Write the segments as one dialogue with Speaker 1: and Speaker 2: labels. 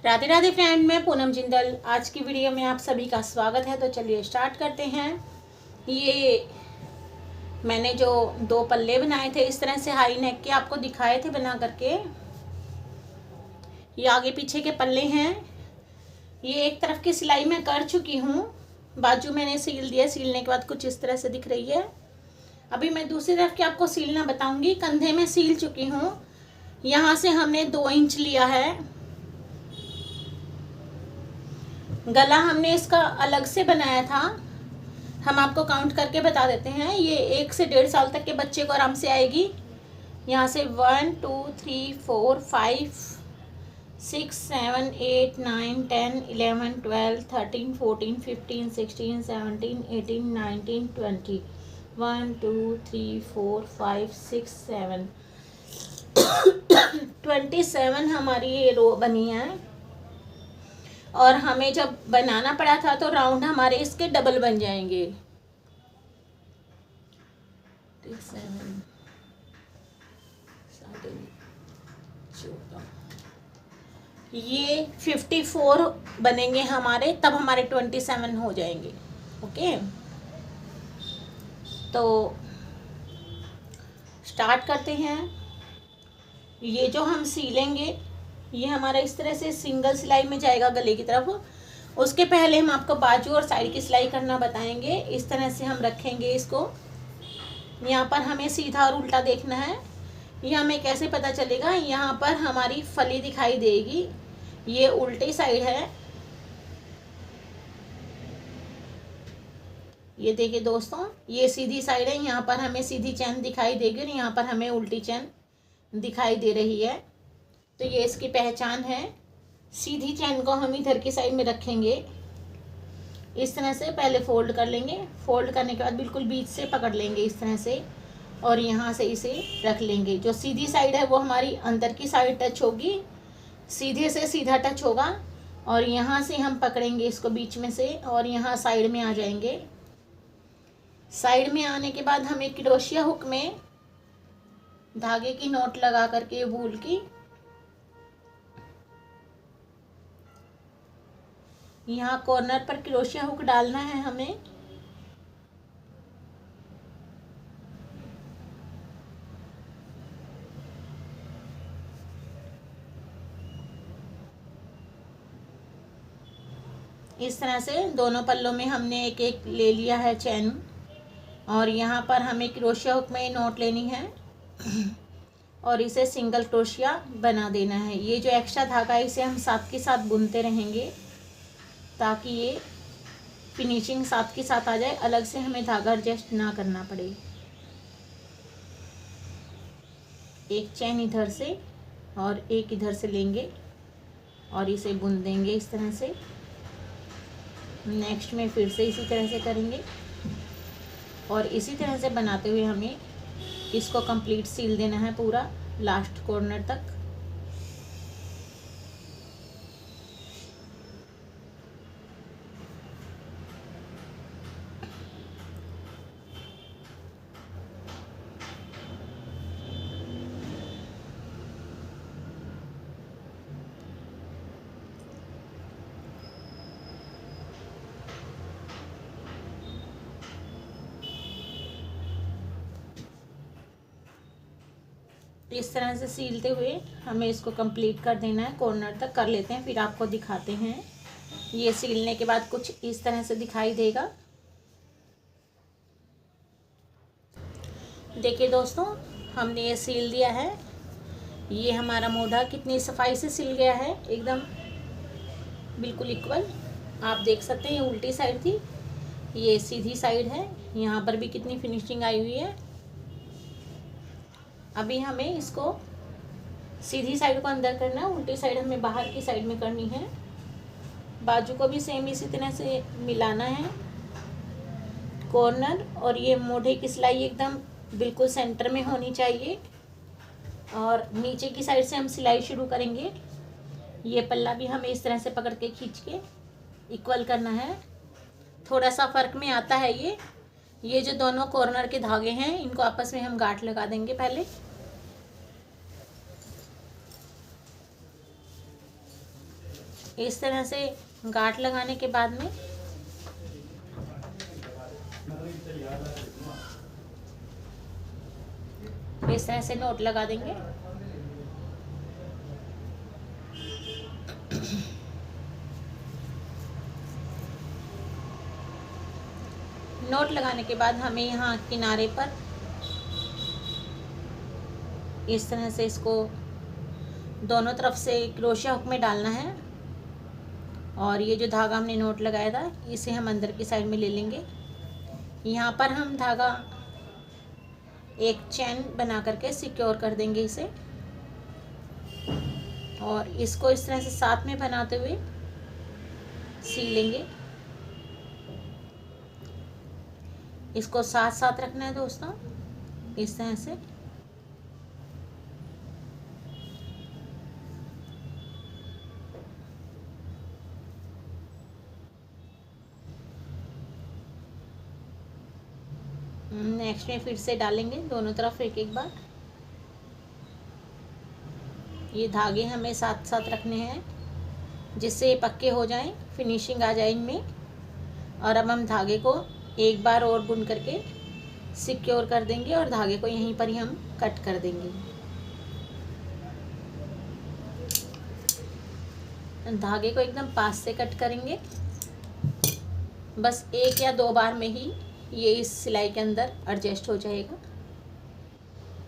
Speaker 1: Radhe Radhe friend, मैं पूनम जिंदल। आज की वीडियो में आप सभी का स्वागत है। तो चलिए स्टार्ट करते हैं। ये मैंने जो 2 पल्ले बनाए थे इस तरह से हाई नेक के आपको दिखाए थे बना करके। ये आगे पीछे के पल्ले हैं। ये एक तरफ की सिलाई मैं कर चुकी हूँ, बाजू मैंने सील दिया। सीलने के बाद कुछ इस तरह से दिख रही है। अभी मैं दूसरी तरफ की आपको सीलना बताऊंगी। कंधे में सील चुकी हूँ। यहाँ से हमने 2 इंच लिया है। गला हमने इसका अलग से बनाया था। हम आपको काउंट करके बता देते हैं। ये 1 से 1.5 साल तक के बच्चे को आराम से आएगी। यहाँ से 1 2 3 4 5 6 7 8 9 10 11 12 13 14 15 16 17 18 19 20 1 2 3 4 5 6 7 27 हमारी ये रो बनी है। और हमें जब बनाना पड़ा था तो राउंड हमारे इसके डबल बन जाएंगे। 7 14 ये 54 बनेंगे हमारे, तब हमारे 27 हो जाएंगे। ओके, तो स्टार्ट करते हैं। ये जो हम सीलेंगे ये हमारा इस तरह से सिंगल सिलाई में जाएगा गले की तरफ। उसके पहले हम आपको बाजू और साइड की सिलाई करना बताएंगे। इस तरह से हम रखेंगे इसको। यहाँ पर हमें सीधा और उल्टा देखना है। ये हमें कैसे पता चलेगा? यहाँ पर हमारी फली दिखाई देगी। ये उल्टी साइड है। ये देखिए दोस्तों, ये सीधी साइड है। यहाँ पर हमें सीधी चैन दिखाई देगी और यहाँ पर हमें उल्टी चैन दिखाई दे रही है। तो ये इसकी पहचान है। सीधी चैन को हम इधर की साइड में रखेंगे। इस तरह से पहले फोल्ड कर लेंगे। फोल्ड करने के बाद बिल्कुल बीच से पकड़ लेंगे इस तरह से और यहाँ से इसे रख लेंगे। जो सीधी साइड है वो हमारी अंदर की साइड टच होगी, सीधे से सीधा टच होगा। और यहाँ से हम पकड़ेंगे इसको बीच में से और यहाँ साइड में आ जाएंगे। साइड में आने के बाद हमें क्रोशिया हुक में धागे की नोट लगा करके वूल की यहाँ कॉर्नर पर क्रोशिया हुक डालना है हमें। इस तरह से दोनों पल्लों में हमने एक एक ले लिया है चैन। और यहाँ पर हमें क्रोशिया हुक में नोट लेनी है और इसे सिंगल क्रोशिया बना देना है। ये जो एक्स्ट्रा धागा है इसे हम साथ के साथ बुनते रहेंगे ताकि ये फिनिशिंग साथ के साथ आ जाए, अलग से हमें धागा एडजस्ट ना करना पड़े। एक चैन इधर से और एक इधर से लेंगे और इसे बुन देंगे इस तरह से। नेक्स्ट में फिर से इसी तरह से करेंगे और इसी तरह से बनाते हुए हमें इसको कंप्लीट सील देना है पूरा लास्ट कॉर्नर तक। इस तरह से सीलते हुए हमें इसको कंप्लीट कर देना है। कॉर्नर तक कर लेते हैं, फिर आपको दिखाते हैं। ये सीलने के बाद कुछ इस तरह से दिखाई देगा। देखिए दोस्तों, हमने ये सील दिया है। ये हमारा मोढ़ा कितनी सफाई से सिल गया है, एकदम बिल्कुल इक्वल। आप देख सकते हैं ये उल्टी साइड थी, ये सीधी साइड है। यहाँ पर भी कितनी फिनिशिंग आई हुई है। अभी हमें इसको सीधी साइड को अंदर करना है, उल्टी साइड हमें बाहर की साइड में करनी है। बाजू को भी सेम इसी तरह से मिलाना है कॉर्नर। और ये मोढ़े की सिलाई एकदम बिल्कुल सेंटर में होनी चाहिए। और नीचे की साइड से हम सिलाई शुरू करेंगे। ये पल्ला भी हमें इस तरह से पकड़ के खींच के इक्वल करना है। थोड़ा सा फ़र्क में आता है ये जो दोनों कॉर्नर के धागे हैं इनको आपस में हम गांठ लगा देंगे पहले। इस तरह से गांठ लगाने के बाद में इस तरह से नोट लगा देंगे। नोट लगाने के बाद हमें यहाँ किनारे पर इस तरह से इसको दोनों तरफ से क्रोशिया हुक में डालना है और ये जो धागा हमने नोट लगाया था इसे हम अंदर की साइड में ले लेंगे। यहाँ पर हम धागा एक चैन बना करके सिक्योर कर देंगे इसे और इसको इस तरह से साथ में बनाते हुए सी लेंगे। इसको साथ साथ रखना है दोस्तों, इस तरह से। नेक्स्ट में फिर से डालेंगे दोनों तरफ एक एक बार। ये धागे हमें साथ साथ रखने हैं जिससे ये पक्के हो जाएं, फिनिशिंग आ जाए इनमें। और अब हम धागे को एक बार और बुन करके सिक्योर कर देंगे और धागे को यहीं पर ही हम कट कर देंगे। धागे को एकदम पास से कट करेंगे। बस एक या दो बार में ही ये इस सिलाई के अंदर एडजस्ट हो जाएगा।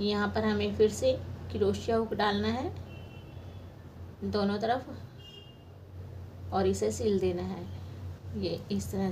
Speaker 1: यहाँ पर हमें फिर से क्रोशिया हुक डालना है दोनों तरफ और इसे सिल देना है। ये इस तरह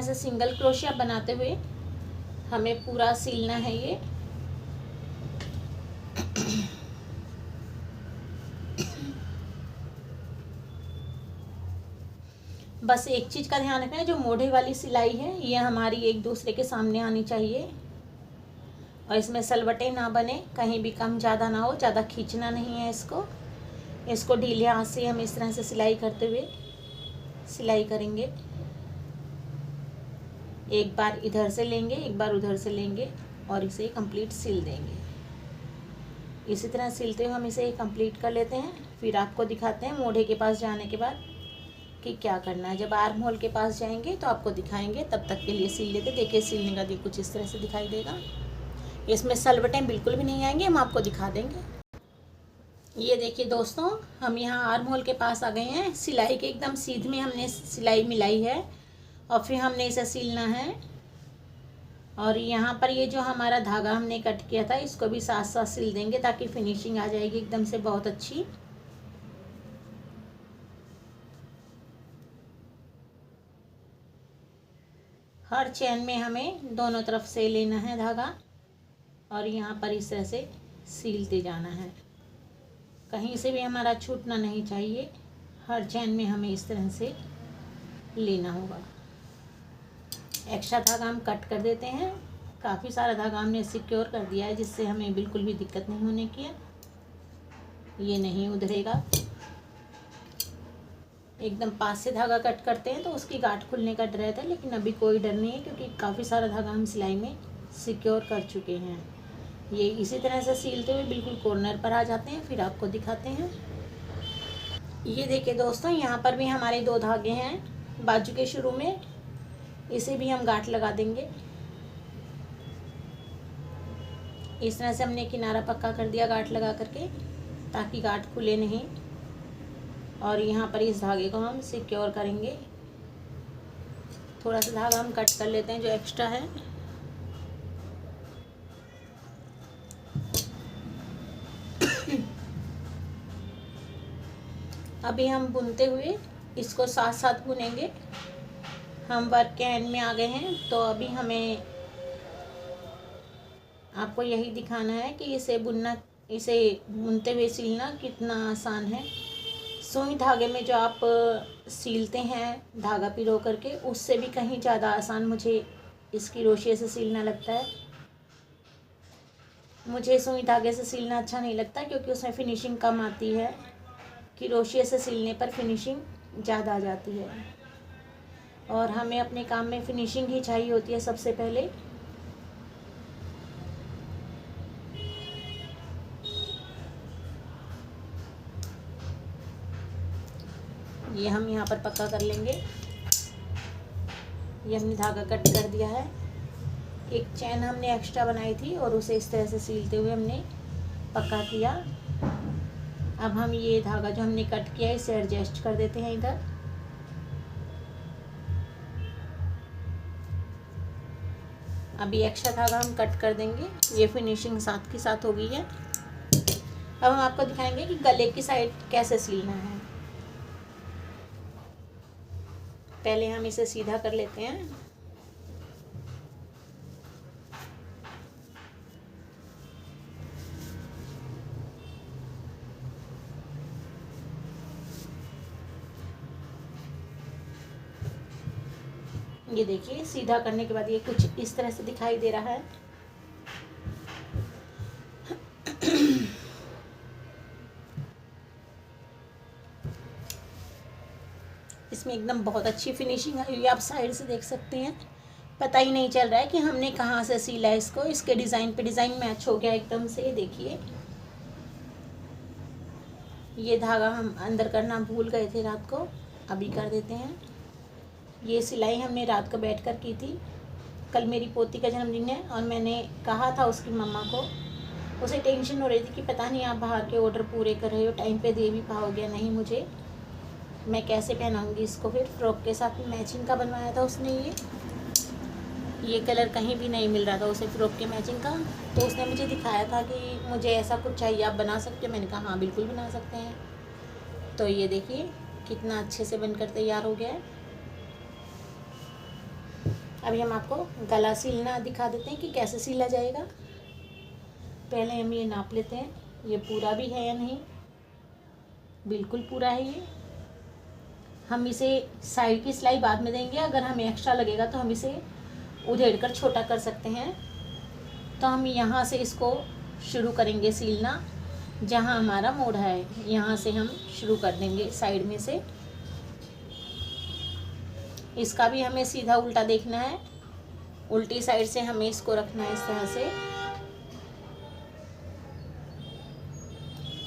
Speaker 1: से सिंगल क्रोशिया बनाते हुए हमें पूरा सिलना है ये। बस एक चीज़ का ध्यान रखना है, जो मोढ़े वाली सिलाई है ये हमारी एक दूसरे के सामने आनी चाहिए और इसमें सलवटें ना बने, कहीं भी कम ज़्यादा ना हो, ज़्यादा खींचना नहीं है इसको ढीले हाथ से हम इस तरह से सिलाई करते हुए सिलाई करेंगे। एक बार इधर से लेंगे, एक बार उधर से लेंगे और इसे कंप्लीट सिल देंगे। इसी तरह सिलते हुए हम इसे कंप्लीट कर लेते हैं। फिर आपको दिखाते हैं मोढ़े के पास जाने के बाद कि क्या करना है। जब आर्म होल के पास जाएंगे तो आपको दिखाएंगे, तब तक के लिए सिल लेते। देखिए सिलने का कुछ इस तरह से दिखाई देगा। इसमें सलवटें बिल्कुल भी नहीं आएंगे, हम आपको दिखा देंगे। ये देखिए दोस्तों, हम यहाँ आर्म होल के पास आ गए हैं। सिलाई के एकदम सीध में हमने सिलाई मिलाई है और फिर हमने इसे सिलना है। और यहाँ पर ये जो हमारा धागा हमने कट किया था इसको भी साथ साथ सिल देंगे ताकि फिनिशिंग आ जाएगी एकदम से बहुत अच्छी। हर चेन में हमें दोनों तरफ से लेना है धागा और यहाँ पर इस तरह से सीलते जाना है। कहीं से भी हमारा छूटना नहीं चाहिए। हर चेन में हमें इस तरह से लेना होगा। एक्स्ट्रा धागा हम कट कर देते हैं। काफ़ी सारा धागा हमने सिक्योर कर दिया है जिससे हमें बिल्कुल भी दिक्कत नहीं होने की है। ये नहीं उधरेगा। एकदम पास से धागा कट करते हैं तो उसकी गांठ खुलने का डर रहता है, लेकिन अभी कोई डर नहीं है क्योंकि काफ़ी सारा धागा हम सिलाई में सिक्योर कर चुके हैं। ये इसी तरह से सीलते हुए बिल्कुल कॉर्नर पर आ जाते हैं। फिर आपको दिखाते हैं। ये देखिए दोस्तों, यहाँ पर भी हमारे दो धागे हैं बाजू के शुरू में। इसे भी हम गांठ लगा देंगे। इस तरह से हमने किनारा पक्का कर दिया गांठ लगा करके, ताकि गांठ खुले नहीं। और यहाँ पर इस धागे को हम सिक्योर करेंगे। थोड़ा सा धागा हम कट कर लेते हैं जो एक्स्ट्रा है। अभी हम बुनते हुए इसको साथ साथ बुनेंगे। हम वर्क के एंड में आ गए हैं तो अभी हमें आपको यही दिखाना है कि इसे बुनते हुए सिलना कितना आसान है। सुई धागे में जो आप सीलते हैं धागा पिरो करके, उससे भी कहीं ज़्यादा आसान मुझे इस क्रोशिया से सिलना लगता है। मुझे सुई धागे से सिलना अच्छा नहीं लगता क्योंकि उसमें फिनिशिंग कम आती है। क्रोशिया से सिलने पर फिनिशिंग ज़्यादा आ जाती है और हमें अपने काम में फिनिशिंग ही चाहिए होती है सबसे पहले। ये हम यहाँ पर पक्का कर लेंगे। ये हमने धागा कट कर दिया है। एक चैन हमने एक्स्ट्रा बनाई थी और उसे इस तरह से सीलते हुए हमने पक्का किया। अब हम ये धागा जो हमने कट किया है इसे एडजस्ट कर देते हैं इधर। अभी एक्स्ट्रा धागा हम कट कर देंगे। ये फिनिशिंग साथ के साथ हो गई है। अब हम आपको दिखाएंगे कि गले की साइड कैसे सीलना है। पहले हम इसे सीधा कर लेते हैं। ये देखिए सीधा करने के बाद ये कुछ इस तरह से दिखाई दे रहा है। इसमें एकदम बहुत अच्छी फिनिशिंग आई हुई है। आप साइड से देख सकते हैं, पता ही नहीं चल रहा है कि हमने कहाँ से सीला है इसको। इसके डिज़ाइन पे डिज़ाइन मैच हो गया एकदम से। देखिए ये धागा हम अंदर करना भूल गए थे रात को, अभी कर देते हैं। ये सिलाई हमने रात को बैठ कर की थी। कल मेरी पोती का जन्मदिन है और मैंने कहा था उसकी मम्मा को, उसे टेंशन हो रही थी कि पता नहीं आप बाहर के ऑर्डर पूरे कर रहे हो, टाइम पे दे भी पाओगे नहीं मुझे, मैं कैसे पहनाऊंगी इसको। फिर फ्रॉक के साथ मैचिंग का बनवाया था उसने। ये कलर कहीं भी नहीं मिल रहा था उसे फ्रॉक के मैचिंग का, तो उसने मुझे दिखाया था कि मुझे ऐसा कुछ चाहिए, आप बना सकते हो। मैंने कहा हाँ बिल्कुल बना सकते हैं। तो ये देखिए कितना अच्छे से बनकर तैयार हो गया है। अभी हम आपको गला सिलना दिखा देते हैं कि कैसे सिला जाएगा। पहले हम ये नाप लेते हैं, ये पूरा भी है या नहीं। बिल्कुल पूरा है ये। हम इसे साइड की सिलाई बाद में देंगे, अगर हमें एक्स्ट्रा लगेगा तो हम इसे उधेड़ कर छोटा कर सकते हैं। तो हम यहाँ से इसको शुरू करेंगे सिलना, जहाँ हमारा मोड़ है यहाँ से हम शुरू कर देंगे साइड में से। इसका भी हमें सीधा उल्टा देखना है, उल्टी साइड से हमें इसको रखना है इस तरह से।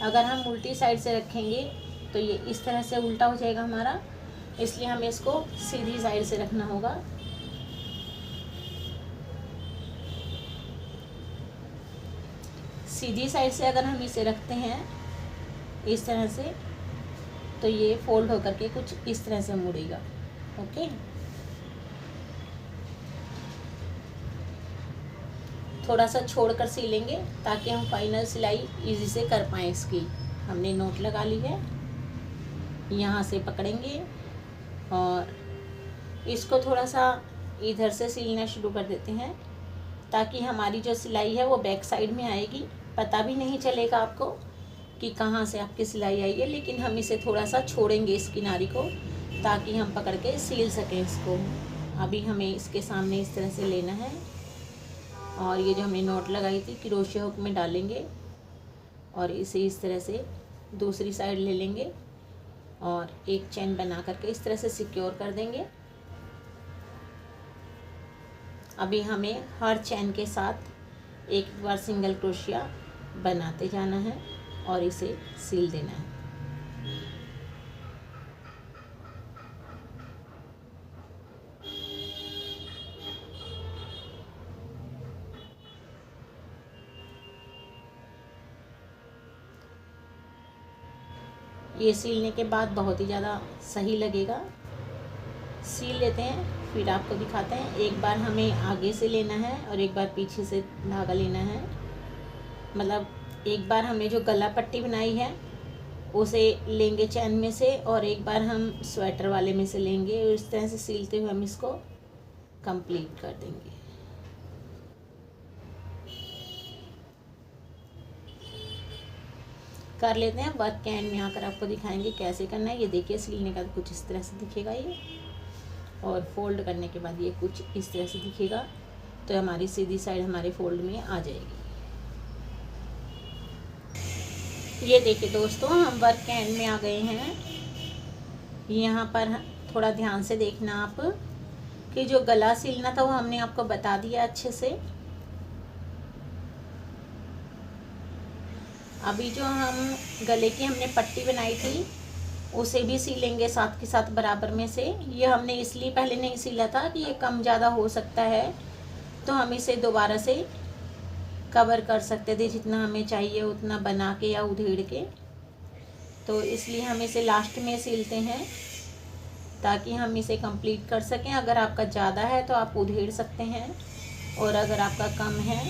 Speaker 1: अगर हम उल्टी साइड से रखेंगे तो ये इस तरह से उल्टा हो जाएगा हमारा, इसलिए हमें इसको सीधी साइड से रखना होगा। सीधी साइड से अगर हम इसे रखते हैं इस तरह से, तो ये फोल्ड होकर के कुछ इस तरह से मुड़ेगा। ओके, थोड़ा सा छोड़कर सिलेंगे ताकि हम फाइनल सिलाई इजी से कर पाएँ इसकी। हमने नोट लगा ली है, यहाँ से पकड़ेंगे और इसको थोड़ा सा इधर से सिलना शुरू कर देते हैं, ताकि हमारी जो सिलाई है वो बैक साइड में आएगी। पता भी नहीं चलेगा आपको कि कहाँ से आपकी सिलाई आई है, लेकिन हम इसे थोड़ा सा छोड़ेंगे इस किनारी को, ताकि हम पकड़ के सिल सकें इसको। अभी हमें इसके सामने इस तरह से लेना है और ये जो हमने नोट लगाई थी क्रोशे हुक में डालेंगे और इसे इस तरह से दूसरी साइड ले लेंगे और एक चेन बना करके इस तरह से सिक्योर कर देंगे। अभी हमें हर चेन के साथ एक बार सिंगल क्रोशिया बनाते जाना है और इसे सिल देना है। ये सिलने के बाद बहुत ही ज़्यादा सही लगेगा। सील लेते हैं, फिर आपको दिखाते हैं। एक बार हमें आगे से लेना है और एक बार पीछे से धागा लेना है। मतलब एक बार हमने जो गला पट्टी बनाई है उसे लेंगे चैन में से और एक बार हम स्वेटर वाले में से लेंगे और इस तरह से सिलते हुए हम इसको कंप्लीट कर देंगे। कर लेते हैं। वर्क के एंड में आकर आपको दिखाएंगे कैसे करना है। ये देखिए सिलने का कुछ इस तरह से दिखेगा ये, और फोल्ड करने के बाद ये कुछ इस तरह से दिखेगा। तो हमारी सीधी साइड हमारे फोल्ड में आ जाएगी। ये देखिए दोस्तों, हम वर्क के एंड में आ गए हैं। यहाँ पर थोड़ा ध्यान से देखना आप कि जो गला सिलना था वो हमने आपको बता दिया अच्छे से। अभी जो हम गले की हमने पट्टी बनाई थी उसे भी सीलेंगे साथ के साथ बराबर में से। ये हमने इसलिए पहले नहीं सिला था कि ये कम ज़्यादा हो सकता है, तो हम इसे दोबारा से कवर कर सकते थे जितना हमें चाहिए उतना बना के या उधेड़ के। तो इसलिए हम इसे लास्ट में सिलते हैं ताकि हम इसे कंप्लीट कर सकें। अगर आपका ज़्यादा है तो आप उधेड़ सकते हैं, और अगर आपका कम है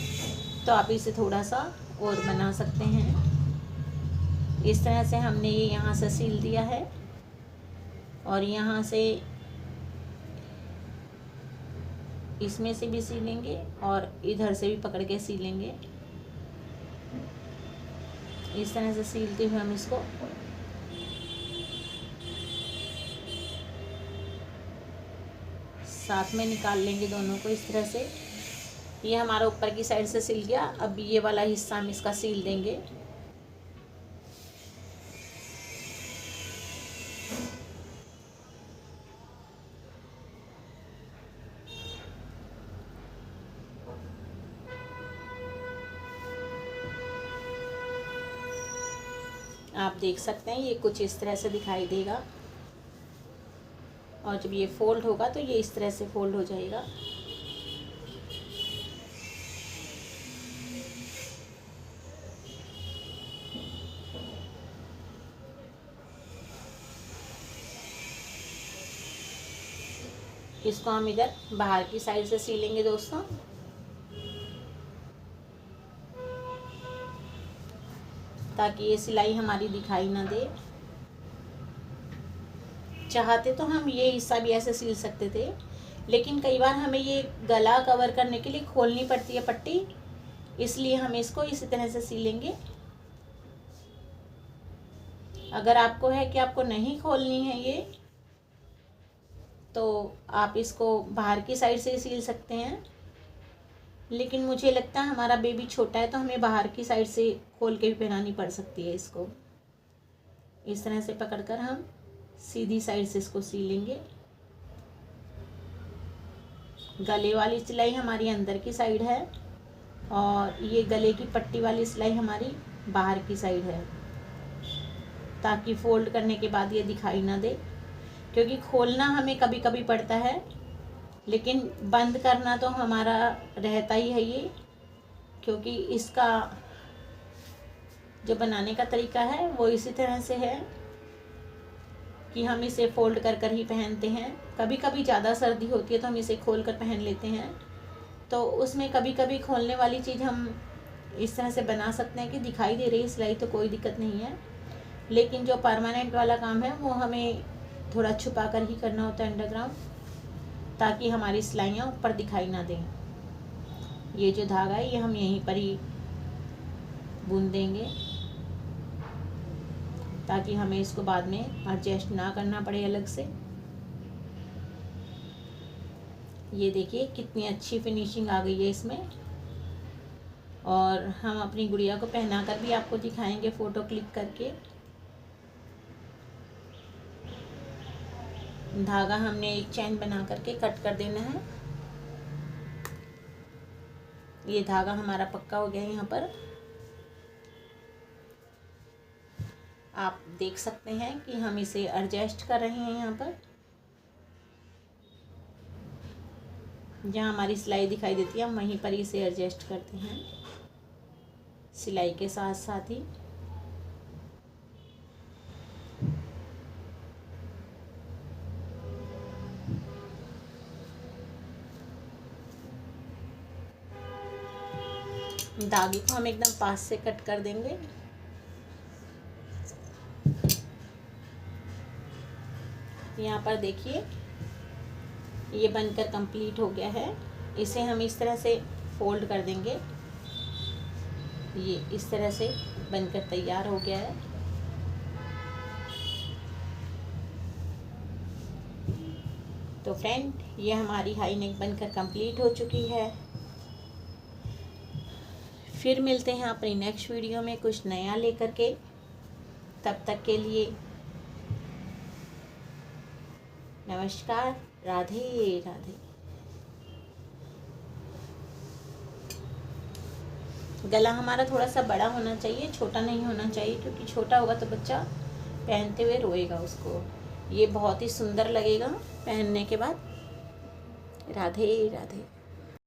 Speaker 1: तो आप इसे थोड़ा सा और बना सकते हैं। इस तरह से हमने ये यहाँ से सिल दिया है, और यहाँ से इसमें से भी सिलेंगे और इधर से भी पकड़ के सिलेंगे। इस तरह से सिलते हुए हम इसको साथ में निकाल लेंगे दोनों को इस तरह से। ये हमारा ऊपर की साइड से सिल गया। अब ये वाला हिस्सा हम इसका सिल देंगे। आप देख सकते हैं ये कुछ इस तरह से दिखाई देगा, और जब ये फोल्ड होगा तो ये इस तरह से फोल्ड हो जाएगा। इसको हम इधर बाहर की साइड से सिलेंगे दोस्तों। ताकि ये सिलाई हमारी दिखाई ना दे। चाहते तो हम ये हिस्सा भी ऐसे सिल सकते थे, लेकिन कई बार हमें ये गला कवर करने के लिए खोलनी पड़ती है पट्टी, इसलिए हम इसको इसी तरह से सिलेंगे। अगर आपको है कि आपको नहीं खोलनी है ये, तो आप इसको बाहर की साइड से सिल सकते हैं, लेकिन मुझे लगता है हमारा बेबी छोटा है तो हमें बाहर की साइड से खोल के भी पहनानी पड़ सकती है इसको। इस तरह से पकड़कर हम सीधी साइड से इसको सिलेंगे। गले वाली सिलाई हमारी अंदर की साइड है, और ये गले की पट्टी वाली सिलाई हमारी बाहर की साइड है, ताकि फोल्ड करने के बाद ये दिखाई ना दे। क्योंकि खोलना हमें कभी कभी पड़ता है, लेकिन बंद करना तो हमारा रहता ही है ये। क्योंकि इसका जो बनाने का तरीका है वो इसी तरह से है कि हम इसे फोल्ड कर कर ही पहनते हैं। कभी कभी ज़्यादा सर्दी होती है तो हम इसे खोल कर पहन लेते हैं, तो उसमें कभी कभी खोलने वाली चीज़ हम इस तरह से बना सकते हैं कि दिखाई दे रही है सिलाई, तो कोई दिक्कत नहीं है। लेकिन जो परमानेंट वाला काम है वो हमें थोड़ा छुपा कर ही करना होता है अंडरग्राउंड, ताकि हमारी सिलाइयाँ ऊपर दिखाई ना दें। ये जो धागा है ये हम यहीं पर ही बुन देंगे, ताकि हमें इसको बाद में एडजस्ट ना करना पड़े अलग से। ये देखिए कितनी अच्छी फिनिशिंग आ गई है इसमें, और हम अपनी गुड़िया को पहना कर भी आपको दिखाएंगे फ़ोटो क्लिक करके। धागा हमने एक चैन बना करके कट कर देना है। ये धागा हमारा पक्का हो गया है। यहाँ पर आप देख सकते हैं कि हम इसे एडजस्ट कर रहे हैं। यहाँ पर जहाँ हमारी सिलाई दिखाई देती है हम वहीं पर इसे एडजस्ट करते हैं सिलाई के साथ साथ ही। धागे को हम एकदम पास से कट कर देंगे। यहाँ पर देखिए ये बनकर कंप्लीट हो गया है। इसे हम इस तरह से फोल्ड कर देंगे। ये इस तरह से बनकर तैयार हो गया है। तो फ्रेंड, ये हमारी हाई नेक बनकर कंप्लीट हो चुकी है। फिर मिलते हैं अपनी नेक्स्ट वीडियो में कुछ नया लेकर के। तब तक के लिए नमस्कार, राधे राधे। गला हमारा थोड़ा सा बड़ा होना चाहिए, छोटा नहीं होना चाहिए, क्योंकि छोटा होगा तो बच्चा पहनते हुए रोएगा उसको। ये बहुत ही सुंदर लगेगा पहनने के बाद। राधे राधे।